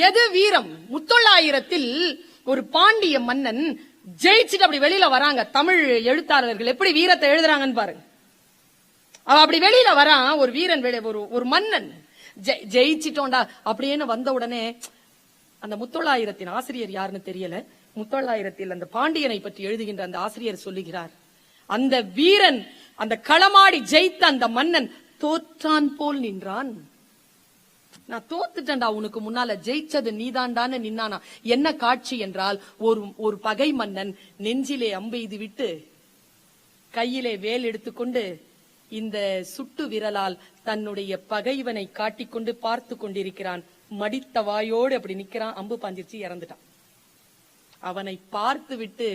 எது வீரம்? முத்தொள்ளாயிரத்தில் ஒரு பாண்டிய மன்னன் ஜெயிச்சுட்டு அப்படி வெளியில வராங்க. தமிழ் எழுத்தாளர்கள் எப்படி வீரத்தை எழுதுறாங்கன்னு பாருங்க. அப்படி வெளியில வரான் ஒரு வீரன், ஒரு மன்னன் ஜெயிச்சிட்டோண்டா அப்படின்னு வந்த உடனே அந்த முத்தொள்ளாயிரத்தின் ஆசிரியர் யாருன்னு தெரியல. முத்தொள்ளாயிரத்தில் அந்த பாண்டியனை பற்றி எழுதுகின்ற அந்த ஆசிரியர் சொல்லுகிறார், அந்த வீரன் அந்த களமாடி ஜெயித்த அந்த மன்னன் தோற்றான் போல் நின்றான். நான் தோத்துட்டேன்டா, உனக்கு முன்னால ஜெயிச்சது நீதாண்டான்னு நின்னானா. என்ன காட்சி என்றால், ஒரு பகை மன்னன் நெஞ்சிலே அம்பெய்து விட்டு கையிலே வேல் எடுத்துக்கொண்டு இந்த சுட்டு விரலால் தன்னுடைய பகைவனை காட்டிக்கொண்டு பார்த்து கொண்டிருக்கிறான். மடித்த வாயோடு அப்படி நிக்கிறான். அம்பு பாஞ்சிருச்சு, இறந்துட்டான். அவனை பார்த்து விட்டு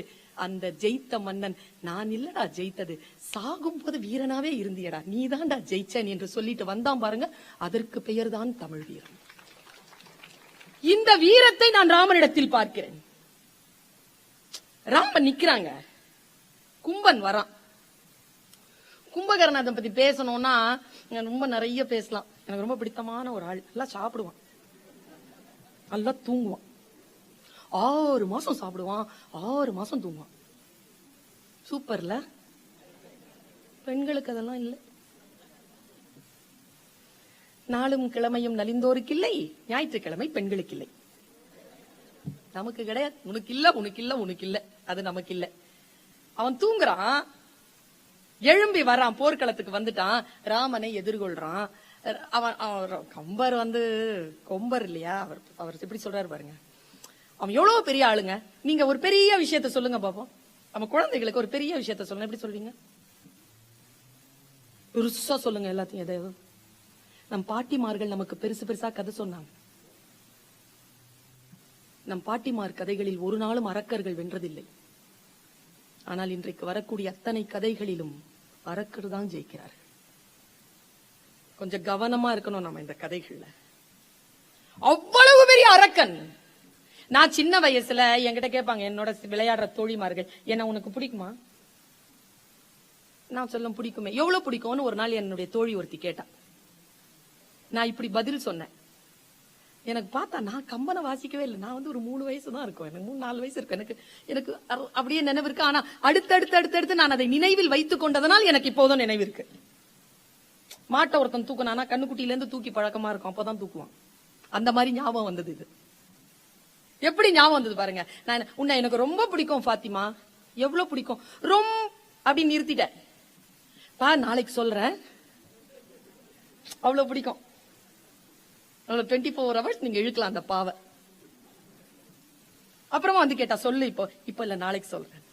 அந்த ஜெயித்த மன்னன், நான் இல்லடா ஜெயித்தது, சாகும் போது வீரனாவே இருந்தியடா, நீதான்டா ஜெயிச்சன் என்று சொல்லிட்டு வந்தான் பாருங்க. அதற்கு பெயர் தான் தமிழ் வீரம். இந்த வீரத்தை நான் ராமனிடத்தில் பார்க்கிறேன். ராமன் நிக்கிறாங்க, கும்பன் வரான். கும்பகர்ணத்தை பத்தி பேசணும்னா ரொம்ப நிறைய பேசலாம். எனக்கு ரொம்ப பிடித்தமான ஒரு ஆள். நல்லா சாப்பிடுவான், நல்லா தூங்குவான், 6 மாசம் சாப்பிடுவான், 6 மாசம் தூங்குவான். சூப்பர்ல. பெண்களுக்கு அதெல்லாம் இல்ல. நாளும் கிழமையும் நலிந்தோருக்கு இல்லை, ஞாயிற்றுக்கிழமை பெண்களுக்கு இல்லை. நமக்கு கிடையாது. உனக்கு இல்ல, உனக்கு இல்ல, உனக்கு இல்ல, அது நமக்கு இல்ல. அவன் தூங்குறான், எழும்பி வரான், போர்க்களத்துக்கு வந்துட்டான், ராமனை எதிர்கொள்றான். அவன் கம்பர் கொம்பர் இல்லையா, அவர் எப்படி சொல்றாரு பாருங்க. அவன் எவ்வளவு பெரிய ஆளுங்க. நீங்க ஒரு பெரிய விஷயத்த சொல்லுங்க பாப்போம். நம்ம குழந்தைகளுக்கு ஒரு பெரிய விஷயத்த சொல்லுங்க, எப்படி சொல்வீங்க? பெருசா சொல்லுங்க எல்லாத்தையும். எதாவது நம் பாட்டிமார்கள் நமக்கு பெருசு பெருசா கதை சொன்னாங்க. நம் பாட்டிமார் கதைகளில் ஒரு நாளும் அரக்கர்கள் வென்றதில்லை. ஆனால் இன்றைக்கு வரக்கூடிய அத்தனை கதைகளிலும் அரக்கர் தான் ஜெயிக்கிறார்கள். கொஞ்சம் கவனமா இருக்கணும் நம்ம இந்த கதைகள்ல. அவ்வளவு பெரிய அரக்கன். நான் சின்ன வயசுல என்கிட்ட கேட்பாங்க என்னோட விளையாடுற தோழிமார்கள், என்ன உனக்கு பிடிக்குமா? நான் சொல்ல பிடிக்குமே. எவ்வளவு பிடிக்கும்னு ஒரு நாள் என்னுடைய தோழி ஒருத்தி கேட்டா. நான் இப்படி பதில் சொன்னேன். எனக்கு பார்த்தா நான் கம்பனை வாசிக்கவே இல்லை. நான் ஒரு 3 வயசு தான் இருக்கும், எனக்கு 3-4 வயசு இருக்கும். எனக்கு அப்படியே நினைவு இருக்கு. ஆனா அடுத்தடுத்து நான் அதை நினைவில் வைத்துக் கொண்டதனால் எனக்கு இப்போதும் நினைவு இருக்கு. மாட்டை ஒருத்தன் தூக்குனானா கண்ணுக்குட்டியில இருந்து தூக்கி பழக்கமா இருக்கும், அப்பதான் தூக்குவான். அந்த மாதிரி ஞாபகம் வந்தது. இது எப்படி ஞாபகம் வந்தது பாருங்க. நான் உன்னை எனக்கு ரொம்ப பிடிக்கும் ஃபாத்திமா. எவ்வளவு பிடிக்கும்? ரொம்ப அப்படி நிறுத்திட்டேன். பா நாளைக்கு சொல்றேன். அவ்வளவு பிடிக்கும். 24 hours நீங்க இழுக்கலாம் அந்த பாவை. அப்புறமா கேட்டா சொல்லு இப்ப இல்ல நாளைக்கு சொல்றேன்.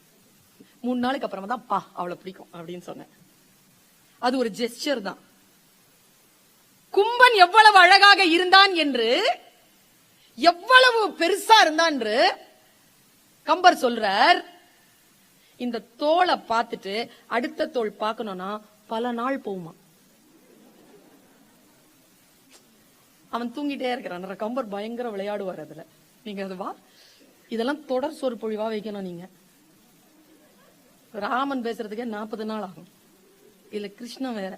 3 நாளைக்கு அப்புறமா தான் பா அவ்வளவு பிடிக்கும் அப்படின்னு சொன்னேன். அது ஒரு ஜெஸ்டர் தான். கும்பன் எவ்வளவு அழகாக இருந்தான் என்று, எவ்வளவு பெருசா இருந்தான் என்று கம்பர் சொல்றார். இந்த தோலை பார்த்துட்டு அடுத்த தோல் பார்க்கணும்னா பல நாள் போகுமா. அவன் தூங்கிட்டே இருக்கிறான். கம்பர் பயங்கர விளையாடுவார் அதுல. நீங்க அது இதெல்லாம் தொடர் சொற்பொழிவா வைக்கணும். நீங்க ராமன் பேசுறதுக்கே 40 நாள் ஆகும். இல்ல கிருஷ்ணன் வேற.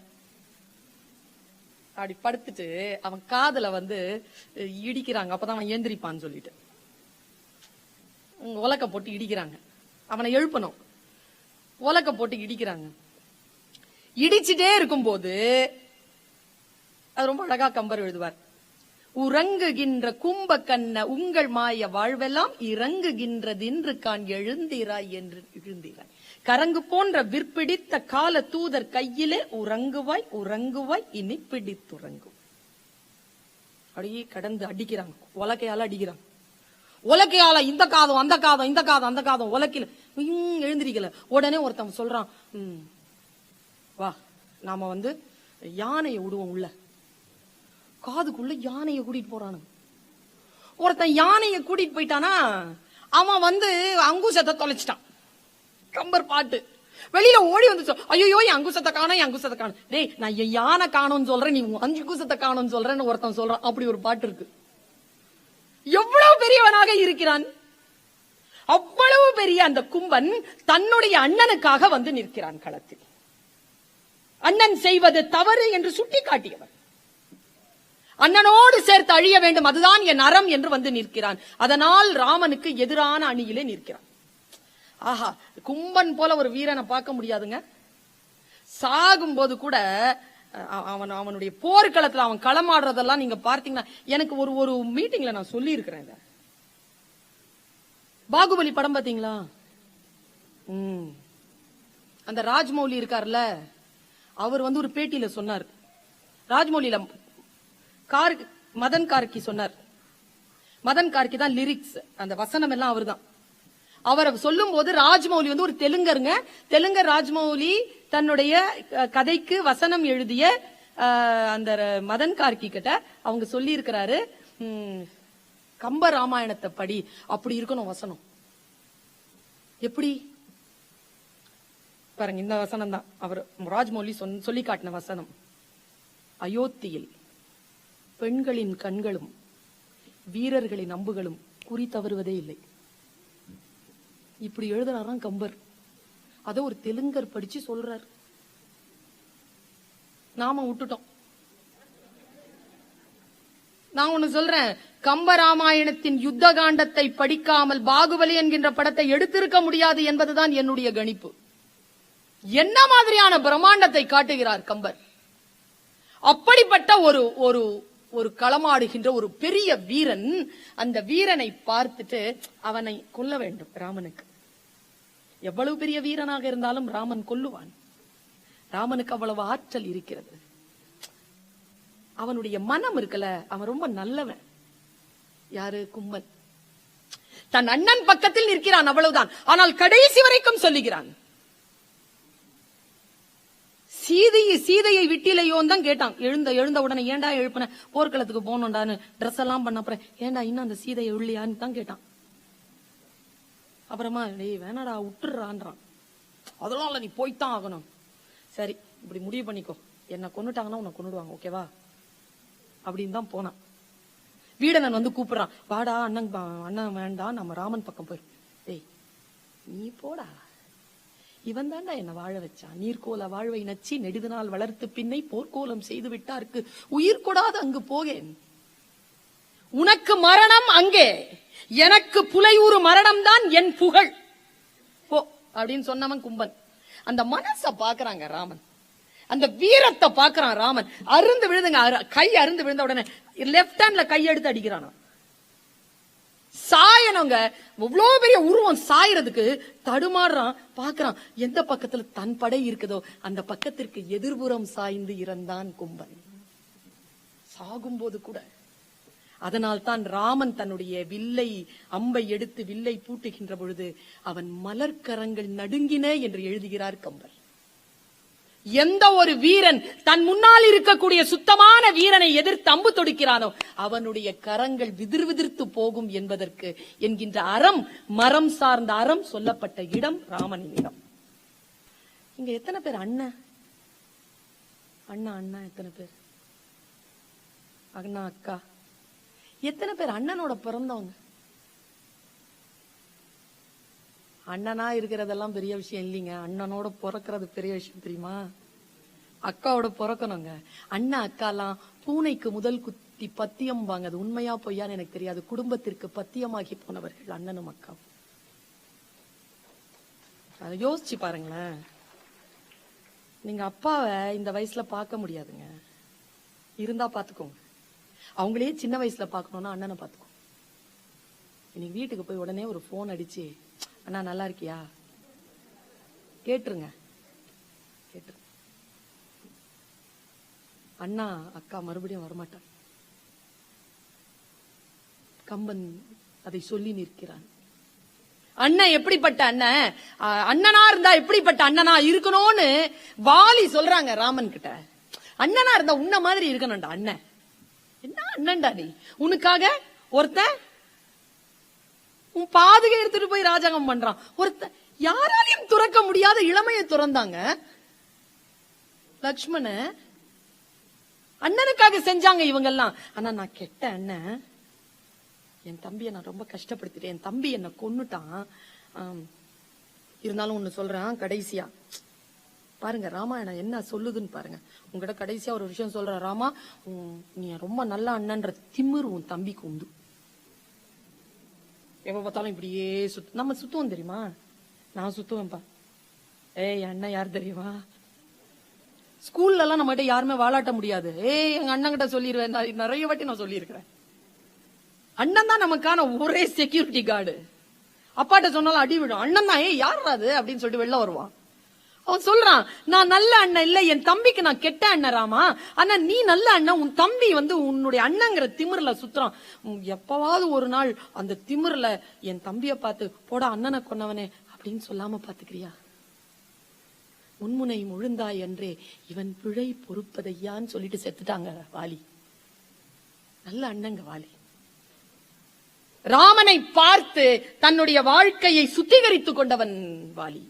அப்படி படுத்துட்டு அவன் காதல இடிக்கிறாங்க. அப்பதான் அவன் ஏந்திரிப்பான்னு சொல்லிட்டு உலக்க போட்டு இடிக்கிறாங்க. அவனை எழுப்பணும். உலக்க போட்டு இடிக்கிறாங்க. இடிச்சுட்டே இருக்கும் போது அது ரொம்ப அழகா கம்பர் எழுதுவார். உறங்குகின்ற கும்ப கண்ண உங்கள் மாய வாழ்வெல்லாம் இறங்குகின்றதின்று கான் எழுந்திராய் என்று எழுந்திராய். கரங்கு போன்ற விற்பிடித்த கால தூதர் கையிலே உறங்குவாய் உறங்குவாய் இனி பிடித்துறங்கும். அப்படியே கடந்து அடிக்கிறாங்க. உலக்கையால அடிக்கிறாங்க. உலக்கையால இந்த காதம் அந்த காதம், இந்த காதம் அந்த காதம். உலக்கையில எழுந்திரிக்கல. உடனே ஒருத்தவங்க சொல்றான், வா நாம யானையை விடுவோம் உள்ள. காதுக்குள்ள யானையை கூட்டிட்டு போறானு. ஒருத்தன் யானையை கூட்டிட்டு போயிட்டானா அவன் அங்குசத்தை தொலைச்சிட்டான். கம்பர் பாட்டு வெளியில ஓடி ஐயோ என் அங்குசத்தை காணோம், என் அங்குசத்தை காணும். டேய் நான் என் யானை காணும்னு சொல்றேன், நீ 5 குசத்தை காணும்னு சொல்றேன்னு ஒருத்தன் சொல்றான். அப்படி ஒரு பாட்டு இருக்கு. எவ்வளவு பெரியவனாக இருக்கிறான். அவ்வளவு பெரிய அந்த கும்பன் தன்னுடைய அண்ணனுக்காக நிற்கிறான் களத்தில். அண்ணன் செய்வது தவறு என்று சுட்டி காட்டியவர். அண்ணனோடு சேர்த்து அழிய வேண்டும், அதுதான் என் அறம் என்று வந்து நிற்கிறான். அதனால் ராமனுக்கு எதிரான அணியிலே நிற்கிறான். ஆஹா, கும்பன் போல ஒரு வீரனை பார்க்க முடியாதுங்க. சாகும் போது கூட அவனுடைய போர்க்களத்துல அவன் களமாடுறதெல்லாம் நீங்க பார்த்தீங்கன்னா, எனக்கு ஒரு மீட்டிங்ல நான் சொல்லி இருக்கிறேன். பாகுபலி படம் பாத்தீங்களா? அந்த ராஜ்மௌலி இருக்கார்ல, அவர் வந்து ஒரு பேட்டியில சொன்னார். ராஜ்மௌலியில மதன் கார்கி சொன்னார். மதன் கார்கி தான் லிரிக்ஸ், அந்த வசனம் எல்லாம் அவர் தான். அவரை சொல்லும் போது ராஜ்மௌலி வந்து ஒரு தெலுங்கருங்க. தெலுங்கர் ராஜ்மௌலி தன்னுடைய கதைக்கு வசனம் எழுதிய அந்த மதன் கார்கி கிட்ட அவங்க சொல்லி இருக்கிறாரு, கம்ப ராமாயணத்தை படி, அப்படி இருக்கணும் வசனம். எப்படி பாருங்க, இந்த வசனம் தான் அவர் ராஜ்மௌலி சொல்லி காட்டின வசனம். அயோத்தியில் பெண்களின் கண்களும் வீரர்களின் அம்புகளும் குறி தவறுவதே இல்லை. இப்படி எழுதுறாராம் கம்பர். அத ஒரு தெலுங்கர் படிச்சு சொல்றார். நாம விட்டுட்டோம். நான் ஒண்ணு சொல்றேன், கம்ப ராமாயணத்தின் யுத்த காண்டத்தை படிக்காமல் பாகுபலி என்கின்ற படத்தை எடுத்திருக்க முடியாது என்பதுதான் என்னுடைய கணிப்பு. என்ன மாதிரியான பிரம்மாண்டத்தை காட்டுகிறார் கம்பர். அப்படிப்பட்ட ஒரு ஒரு ஒரு களமாடுகின்ற ஒரு பெரிய வீரன். அந்த வீரனை பார்த்துட்டு அவனை கொல்ல வேண்டும். ராமனுக்கு எவ்வளவு பெரிய வீரனாக இருந்தாலும் ராமன் கொல்லுவான். ராமனுக்கு அவ்வளவு ஆற்றல் இருக்கிறது. அவனுடைய மனம் இருக்கல, அவன் ரொம்ப நல்லவன். யாரு? கும்பன். தன் அண்ணன் பக்கத்தில் நிற்கிறான், அவ்வளவுதான். ஆனால் கடைசி வரைக்கும் சொல்லுகிறான். சீதையை விட்டிலையோன்னு தான் கேட்டான். எழுந்த உடனே, ஏண்டா எழுப்பின, போர்க்களத்துக்கு போனோண்டான்னு ட்ரெஸ் எல்லாம் பண்ண அப்புறம், ஏண்டா இன்னும் அந்த சீதையை உள்ளியான்னு தான் கேட்டான். அப்புறமா, டேய் வேணாடா விட்டுறான்றான். அதெல்லாம் நீ போய்தான் ஆகணும். சரி, இப்படி முடிவு பண்ணிக்கோ, என்ன கொன்னுட்டாங்கன்னா உன்னை கொன்னுடுவாங்க, ஓகேவா அப்படின்னு தான் போனான். வீடனன் வந்து கூப்பிடுறான், வாடா அண்ணன் வேண்டாம், நம்ம ராமன் பக்கம் போய். டேய் நீ போடா, இவன் தாண்டா என்ன வாழ வச்சான். நீர்கோல வாழ்வை நச்சி நெடுது நாள் வளர்த்து பின்னை போர்க்கோலம் செய்து விட்டார்க்கு உயிர் கொடாது அங்கு போகேன். உனக்கு மரணம் அங்கே, எனக்கு புலையூறு மரணம் தான் என் புகழ், போ அப்படின்னு சொன்னவன் கும்பன். அந்த மனச பாக்குறாங்க ராமன், அந்த வீரத்தை பாக்குறான் ராமன். அருந்து விழுதுங்க, கை அருந்து விழுந்த உடனே லெப்ட் ஹேண்ட்ல கை எடுத்து அடிக்கிறான். சாயனங்க, இவ்வளவு பெரிய உருவம் சாயறதுக்கு தடுமாறுறான். பாக்குறான், எந்த பக்கத்துல தன் படை இருக்குதோ அந்த பக்கத்திற்கு எதிர்புறம் சாய்ந்து இறந்தான் கும்பன். சாகும்போது கூட. அதனால் தான் ராமன் தன்னுடைய வில்லை அம்பை எடுத்து வில்லை பூட்டுகின்ற பொழுது அவன் மலர்கரங்கள் நடுங்கின என்று எழுதுகிறார் கம்பர். எந்த ஒரு வீரன் தன் முன்னால் இருக்கக்கூடிய சுத்தமான வீரனை எதிர்த்து அம்பு தொடுக்கிறானோ அவனுடைய கரங்கள் விதிர் விதிர்த்து போகும் என்பதற்கு என்கின்ற அறம், மரம் சார்ந்த அறம் சொல்லப்பட்ட இடம் ராமனின் இடம். இங்க எத்தனை பேர் அண்ணன் அண்ணா எத்தனை பேர்? அண்ணா அக்கா எத்தனை பேர் அண்ணனோட பிறந்தவங்க? அண்ணனா இருக்கிறதெல்லாம் பெரிய விஷயம் இல்லைங்க. அண்ணனோட பிறக்கிறது பெரிய விஷயம் தெரியுமா? அக்காவோட பிறக்கணுங்க. அண்ணா அக்காலாம் பூனைக்கு முதல் குத்தி பத்தியம் வாங்க. அது உண்மையா பொய்யான்னு எனக்கு தெரியாது. குடும்பத்திற்கு பத்தியமாகி போனவர்கள் அண்ணனும் அக்கா. அதை யோசிச்சு பாருங்களேன். நீங்க அப்பாவை இந்த வயசுல பார்க்க முடியாதுங்க. இருந்தா பாத்துக்கோங்க. அவங்களே சின்ன வயசுல பாக்கணும்னா அண்ணனை பாத்துக்கோ. இன்னைக்கு வீட்டுக்கு போய் உடனே ஒரு போன் அடிச்சு, அண்ணா நல்லா இருக்கியா கேட்டுருங்க. அண்ணா அக்கா மறுபடியும் வரமாட்டான். கம்பன் அதை சொல்லி நிற்கிறான். அண்ணன் எப்படிப்பட்ட அண்ணன், அண்ணனா இருந்தா எப்படிப்பட்ட அண்ணனா இருக்கணும்னு வாலி சொல்றாங்க ராமன் கிட்ட. அண்ணனா இருந்தா உன்ன மாதிரி இருக்கணும்டா அண்ணன். என்ன அண்ணன்டா நீ, உனக்காக ஒருத்தன் உன் பாதுகை எடுத்துட்டு போய் ராஜாங்கம் பண்றான். ஒருத்தன் யாராலையும் துறக்க முடியாத இளமையை துறந்தாங்க லக்ஷ்மண. அண்ணனுக்காக செஞ்சாங்க இவங்கெல்லாம். ஆனா நான் கெட்ட அண்ணன், என் தம்பியை நான் ரொம்ப கஷ்டப்படுத்திட்டேன். என் தம்பி என்ன கொன்னுட்டான். இருந்தாலும் ஒண்ணு சொல்றேன் கடைசியா, பாருங்க ராமாயணம் என்ன சொல்லுதுன்னு பாருங்க. உங்ககிட்ட கடைசியா ஒரு விஷயம் சொல்ற, ராமா நீ ரொம்ப நல்ல அண்ணன்ற திமிரு உன் தம்பிக்கு உண்டு. எப்ப பார்த்தாலும் இப்படியே நம்ம சுத்துவோம் தெரியுமா? நான் சுத்துவேன்பா. ஏய் அண்ணன் யார் தெரியுமா? ஸ்கூல்ல எல்லாம் நம்ம கிட்ட யாருமே வாலாட்ட முடியாது. எங்க அண்ணன் கிட்ட சொல்லிடுவேன். நிறைய வாட்டி நான் சொல்லியிருக்கிறேன். அண்ணன் தான் நமக்கான ஒரே செக்யூரிட்டி கார்டு. அப்பாட்ட சொன்னாலும் அடி விடும். அண்ணன் தான் யார் அது அப்படின்னு சொல்லிட்டு வெளில வருவான். அவன் சொல்றான், நான் நல்ல அண்ணன் இல்ல, என் தம்பிக்கு நான் கெட்ட அண்ணன் ராமா. ஆனா நீ நல்ல அண்ணன், உன் தம்பி உன்னுடைய அண்ணங்கிற திமிர்ல சுத்துறான். எப்பவாவது ஒரு நாள் அந்த திமிர்ல என் தம்பிய பார்த்து போடா அண்ணனை கொன்னவனே அப்படின்னு சொல்லாம பாத்துக்கிறியா? முன்முனை முழுந்தாய் என்றே இவன் பிழை பொறுப்பதையான்னு சொல்லிட்டு செத்துட்டாங்க வாலி. நல்ல அண்ணங்க வாலி. ராமனை பார்த்து தன்னுடைய வாழ்க்கையை சுத்திகரித்துக் கொண்டவன் வாலி.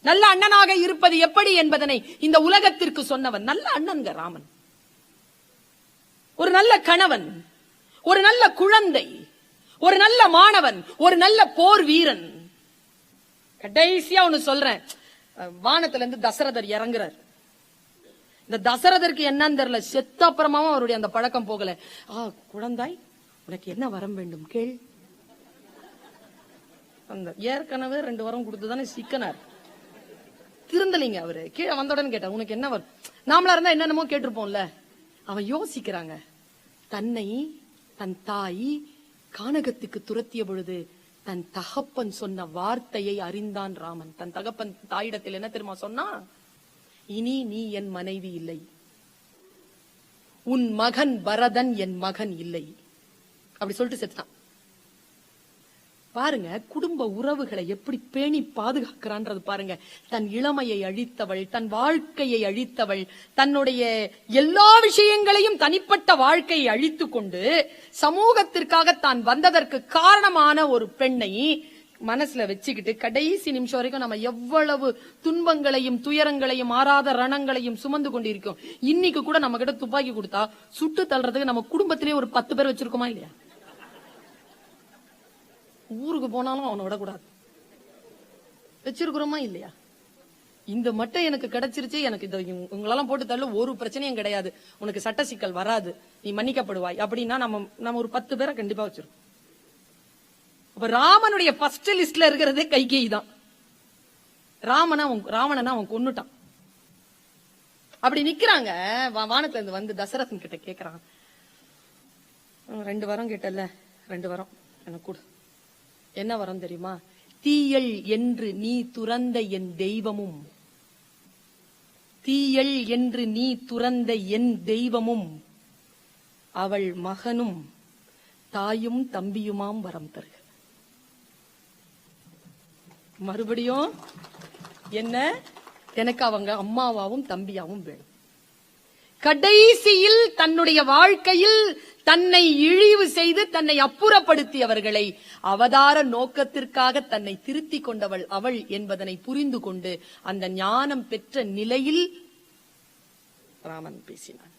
நல்ல அண்ணனாக இருப்பது எப்படி என்பதனை இந்த உலகத்திற்கு சொன்னவன் நல்ல அண்ணன்க ராமன். ஒரு நல்ல கணவன், ஒரு நல்ல குழந்தை, ஒரு நல்ல மாணவன், ஒரு நல்ல போர் வீரன். கடைசியா ஒன்னு சொல்றேன். வானத்துல இருந்து தசரதர் இறங்குறார். இந்த தசரதருக்கு என்னன்னு தெரியல, செத்த அப்புறமாவும் அவருடைய அந்த பழக்கம் போகல. குழந்தாய் உனக்கு என்ன வரம் வேண்டும் கேள். அந்த ஏற்கனவே 2 வரம் கொடுத்துதானே சிக்கனார். திருந்தலிங்க அவரு. கீழே வந்தோடனே கேட்டார், உனக்கு என்ன வரும்? நாமளா இருந்தா என்னென்னமோ கேட்டிருப்போம்ல. அவன் யோசிக்கிறாங்க. தன்னை தன் தாய் கானகத்துக்கு துரத்திய பொழுது தன் தகப்பன் சொன்ன வார்த்தையை அறிந்தான் ராமன். தன் தகப்பன் தாயிடத்தில் என்ன தெரியுமா சொன்னா? இனி நீ என் மனைவி இல்லை, உன் மகன் பரதன் என் மகன் இல்லை அப்படி சொல்லிட்டு செத்தான். பாருங்க குடும்ப உறவுகளை எப்படி பேணி பாதுகாக்கிறான்றது பாருங்க. தன் இளமையை அழித்தவள், தன் வாழ்க்கையை அழித்தவள், தன்னுடைய எல்லா விஷயங்களையும் தனிப்பட்ட வாழ்க்கையை அழித்து கொண்டு சமூகத்திற்காக தான் வந்ததற்கு காரணமான ஒரு பெண்ணை மனசுல வச்சுக்கிட்டு கடைசி நிமிஷம் வரைக்கும் நம்ம எவ்வளவு துன்பங்களையும் துயரங்களையும் ஆறாத ரணங்களையும் சுமந்து கொண்டிருக்கோம். இன்னைக்கு கூட நம்ம கிட்ட துப்பாக்கி கொடுத்தா சுட்டு தள்ளுறதுக்கு நம்ம குடும்பத்திலேயே ஒரு 10 பேர் வச்சிருக்கோமா இல்லையா? ஊருக்கு போனாலும் அவனை விடக்கூடாது வச்சிருக்கிறோமா இல்லையா? இந்த மட்டும் எனக்கு கிடைச்சிருச்சு, எனக்கு உங்களெல்லாம் போட்டு தள்ள ஒரு பிரச்சனையும் கிடையாது, உனக்கு சட்ட சிக்கல் வராது, நீ மன்னிக்கப்படுவாய் அப்படின்னா நம்ம ஒரு 10 பேரை கண்டிப்பா வச்சிருக்கோம். அப்ப ராமனுடைய ஃபர்ஸ்ட் லிஸ்ட்ல இருக்கிறதே கைகேயி தான். ராவணனை அவன் கொன்னுட்டான். அப்படி நிக்கிறாங்க. வானத்துல இருந்து வந்து தசரதன் கிட்ட கேக்குறான், 2 வரம் கேட்டல, 2 வரம் எனக்கு கொடு. என்ன வரம் தெரியுமா? தீயள் என்று நீ துறந்த என் தெய்வமும், தீயள் என்று நீ துறந்த என் தெய்வமும் அவள் மகனும் தாயும் தம்பியுமாம் வரம் தருக. மறுபடியும் என்ன? எனக்கு அவங்க அம்மாவாவும் தம்பியாவும் வேணும். கடைசியில் தன்னுடைய வாழ்க்கையில் தன்னை இழிவு செய்து தன்னை அப்புறப்படுத்தியவர்களை அவதார நோக்கத்திற்காக தன்னை திருத்தி கொண்டவள் அவள் என்பதனை புரிந்து கொண்டு அந்த ஞானம் பெற்ற நிலையில் ராமன் பேசினான்.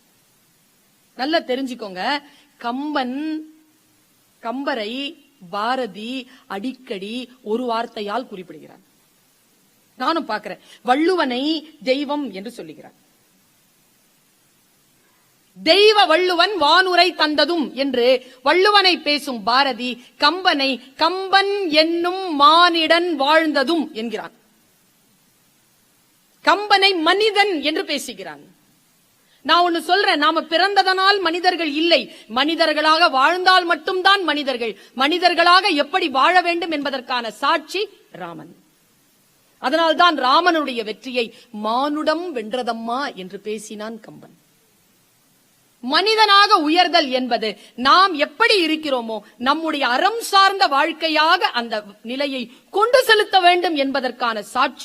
நல்லா தெரிஞ்சுக்கோங்க. கம்பரை பாரதி அடிக்கடி ஒரு வார்த்தையால் குறிப்பிடுகிறான். நானும் பார்க்கிறேன். வள்ளுவனை தெய்வம் என்று சொல்லுகிறான். தெய்வ வள்ளுவன் வானுரை தந்ததும் என்று வள்ளுவனை பேசும் பாரதி கம்பனை கம்பன் என்னும் மானிடன் வாழ்ந்ததும் என்கிறான். கம்பனை மனிதன் என்று பேசுகிறான். நான் ஒன்னு சொல்றேன், நாம பிறந்ததனால் மனிதர்கள் இல்லை, மனிதர்களாக வாழ்ந்தால் மட்டும்தான் மனிதர்கள். மனிதர்களாக எப்படி வாழ வேண்டும் என்பதற்கான சாட்சி ராமன். அதனால்தான் ராமனுடைய வெற்றியை மானுடம் வென்றதம்மா என்று பேசினான் கம்பன். மனிதனாக உயர்தல் என்பது நாம் எப்படி இருக்கிறோமோ நம்முடைய அறம் சார்ந்த வாழ்க்கையாக அந்த நிலையை கொண்டு செலுத்த வேண்டும் என்பதற்கான சாட்சி